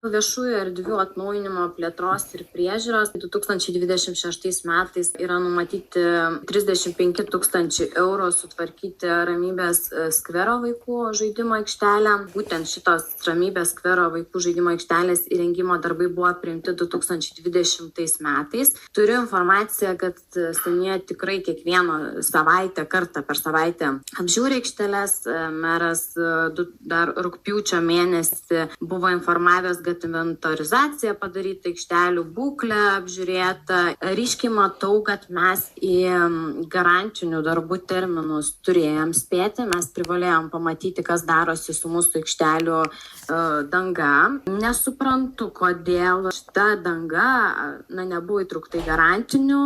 Viešųjų erdvių atnaujinimo plėtros ir priežiūros 2026 metais yra numatyti 35 000 eurų sutvarkyti Ramybės skvero vaikų žaidimo aikštelę. Būtent šitos Ramybės skvero vaikų žaidimo aikštelės įrengimo darbai buvo priimti 2020 metais. Turiu informaciją, kad Seniūnija tikrai kiekvieną kartą per savaitę apžiūri aikšteles. Meras dar rugpjūčio mėnesį buvo informavęs, kad inventorizacija padaryta, aikštelių būklė apžiūrėta. Ryškiai matau, kad mes į garantinių darbų terminus turėjom spėti, mes privalėjom pamatyti, kas darosi su mūsų aikštelių danga. Nesuprantu, kodėl šita danga nebuvo įtraukta į garantinių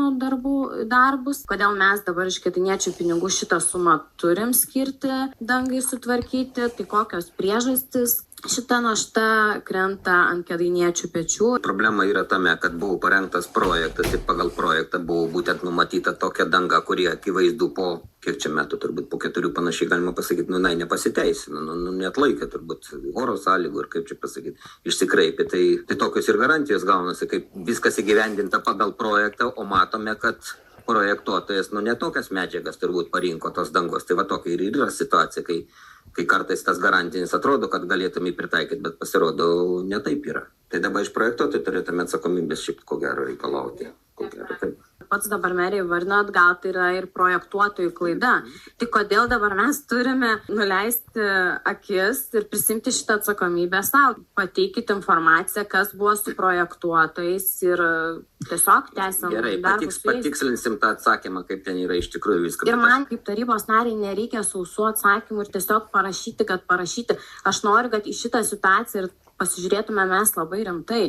darbus, kodėl mes dabar iš kėdainiečių pinigų šitą sumą turim skirti dangai sutvarkyti, tai kokios priežastys. Šita našta krenta ant kėdainiečių pečių. Problema yra tame, kad buvo parengtas projektas ir pagal projektą buvo būtent numatyta tokia danga, kurie akivaizdu po kiek čia metų, turbūt po 4 panašiai galima pasakyti, nepasiteisino, neatlaikė turbūt oro sąlygų ir kaip čia pasakyti, išsikreipė. Tai tokios ir garantijos gaunasi, kaip viskas įgyvendinta pagal projektą, o matome, kad projektuotojas, ne tokias medžiagas turbūt parinko tos dangos. Tai va tokia ir yra situacija, kai kartais tas garantinis atrodo, kad galėtume jį pritaikyti, bet pasirodo, ne taip yra. Tai dabar iš projektuotojų turėtume atsakomybės šiaip ko gero reikalauti. Pats dabar merė įvardinot, gal tai yra ir projektuotojų klaida. Tai kodėl dabar mes turime nuleisti akis ir prisimti šitą atsakomybę savo? Pateikite informaciją, kas buvo su projektuotojais ir tiesiog tęsiam darbus. Gerai, patikslinsim tą atsakymą, kaip ten yra iš tikrųjų viskas. Ir man kaip tarybos nariai nereikia sausų atsakymų ir tiesiog parašyti. Aš noriu, kad į šitą situaciją ir pasižiūrėtume mes labai rimtai.